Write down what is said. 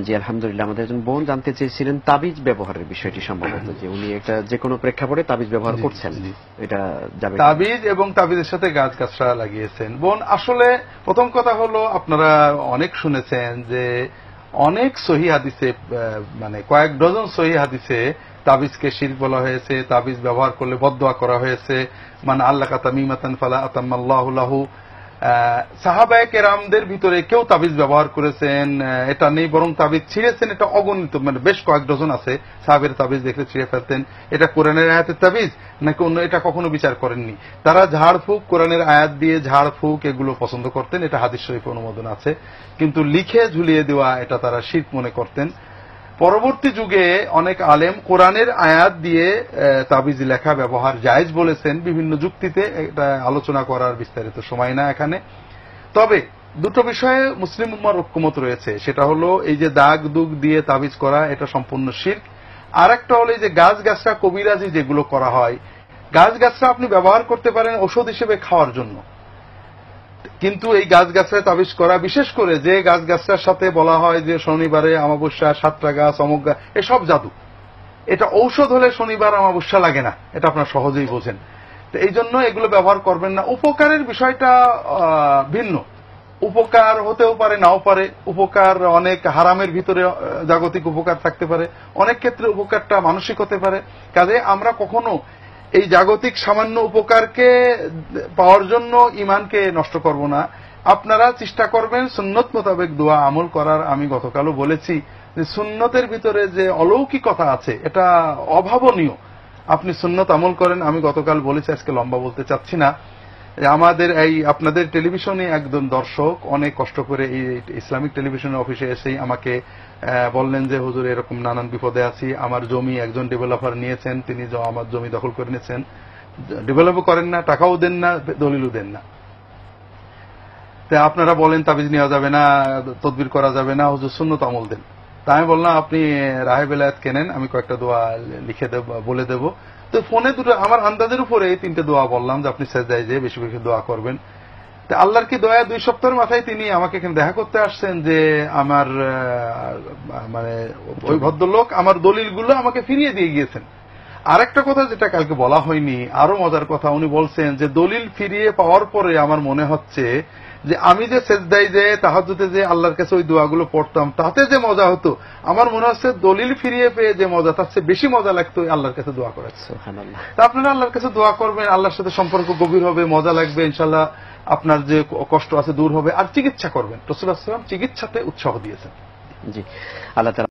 জি আলহামদুলিল্লাহ। আমাদের একজন বোন জানতে চেয়েছিলেন তাবিজ ব্যবহারের বিষয়টি, সম্ভবত যে উনি একটা যে কোনো প্রেক্ষাপটে তাবিজ ব্যবহার করছেন, এটা যাবে? তাবিজ এবং তাবিজের সাথে গাছ গাছড়া লাগিয়েছেন। বোন, আসলে প্রথম কথা হলো, আপনারা অনেক শুনেছেন যে অনেক সহিহ হাদিসে, মানে কয়েক ডজন সহিহ হাদিসে তাবিজকে শিরক বলা হয়েছে, তাবিজ ব্যবহার করলে বদদোয়া করা হয়েছে। মানে আল্লাহ তামিমাতান ফালা আতাম্মাল্লাহু লাহু। সাহাবায়ে কেরামদের ভিতরে কেউ তাবিজ ব্যবহার করেছেন এটা নেই, বরং তাবিজ ছিঁড়েছেন এটা অগণিত, মানে বেশ কয়েক ডজন আছে। সাহাবের তাবিজ দেখলে ছিঁড়ে ফেলতেন। এটা কোরআনের আয়াতের তাবিজ নাকি অন্য, এটা কখনো বিচার করেননি। তারা ঝাড়ফুঁক, কোরআনের আয়াত দিয়ে ঝাড়ফুঁক এগুলো পছন্দ করতেন, এটা হাদিস শরীফ অনুমোদন আছে। কিন্তু লিখে ঝুলিয়ে দেওয়া এটা তারা শিরক মনে করতেন। পরবর্তী যুগে অনেক আলেম কোরআনের আয়াত দিয়ে তাবিজ লেখা ব্যবহার জায়েজ বলেছেন বিভিন্ন যুক্তিতে, এটা আলোচনা করার বিস্তারিত সময় না এখানে। তবে দুটো বিষয়ে মুসলিম উম্মার ঐক্যমত রয়েছে, সেটা হলো এই যে দাগ দুগ দিয়ে তাবিজ করা, এটা সম্পূর্ণ শিরক। আর একটা হলো এই যে গাছ গাছরা কবিরাজি যেগুলো করা হয়, গাছ গাছরা আপনি ব্যবহার করতে পারেন ঔষধ হিসেবে খাওয়ার জন্য, কিন্তু এই গাছ গাছরা তাবিজ করা, বিশেষ করে যে গাছ গাছটার সাথে বলা হয় যে শনিবারে অমাবস্যা, 7টা গাছ, অমুক গাছ, এসব জাদু। এটা ঔষধ হলে শনিবার অমাবস্যা লাগে না, এটা আপনারা সহজেই বোঝেন। তো এই জন্য এগুলো ব্যবহার করবেন না। উপকারের বিষয়টা ভিন্ন, উপকার হতেও পারে নাও পারে। উপকার অনেক হারামের ভিতরে জাগতিক উপকার থাকতে পারে, অনেক ক্ষেত্রে উপকারটা মানসিক হতে পারে। কাজে আমরা কখনো এই জাগতিক সামান্য উপকারকে পাওয়ার জন্য ইমানকে নষ্ট করব না। আপনারা চেষ্টা করবেন সুন্নত মোতাবেক দোয়া আমল করার। আমি গতকালও বলেছি যে সুন্নতের ভিতরে যে অলৌকিকতা আছে এটা অভাবনীয়। আপনি সুন্নত আমল করেন। আমি গতকাল বলেছি, আজকে লম্বা বলতে চাচ্ছি না। আমাদের এই আপনাদের টেলিভিশনে একজন দর্শক অনেক কষ্ট করে এই ইসলামিক টেলিভিশনের অফিসে এসেই আমাকে বললেন যে হুজুর এরকম নানান বিপদে আছি, আমার জমি একজন ডেভেলপার নিয়েছেন, তিনি আমার জমি দখল করে নিয়েছেন, ডেভেলপও করেন না, টাকাও দেন না, দলিলও দেন না। তা আপনারা বলেন তাবিজ নেওয়া যাবে না, তদবির করা যাবে না, হুজুর সুন্নত আমল দেন। তা আমি বললাম আপনি রাহে বেলায়েত কেনেন, আমি কয়েকটা দোয়া লিখে দেব, বলে দেব। তো ফোনে দুটো আমার আন্দাজের উপরে 3টে দোয়া বললাম যে আপনি সেজদায় যেয়ে বেশি বেশি দোয়া করবেন। তো আল্লাহর কি দয়া, 2 সপ্তাহের মাথায় তিনি আমাকে এখানে দেখা করতে আসছেন যে আমার মানে ওই ভদ্রলোক আমার দলিলগুলো আমাকে ফিরিয়ে দিয়ে গিয়েছেন। আরেকটা কথা যেটা কালকে বলা হয়নি, আরো মজার কথা, উনি বলছেন যে দলিল ফিরিয়ে পাওয়ার পরে আমার মনে হচ্ছে যে আমি যে সেজদায় যে তাহাজ্জুদে যে আল্লাহর কাছে ওই দোয়াগুলো পড়তাম তাতে যে মজা হতো, আমার মনে হচ্ছে দলিল ফিরিয়ে পেয়ে যে মজা তার চেয়ে বেশি মজা লাগতো আল্লাহর কাছে দোয়া করা। সুবহানাল্লাহ। তা আপনারা আল্লাহর কাছে দোয়া করবেন, আল্লাহর সাথে সম্পর্ক গভীর হবে, মজা লাগবে, ইনশাআল্লাহ আপনার যে কষ্ট আছে দূর হবে। আর চিকিৎসা করবেন, রাসূলুল্লাহ সাল্লাল্লাহু আলাইহি ওয়াসাল্লাম চিকিৎসাতে উৎসাহ দিয়েছেন। জি, আল্লাহ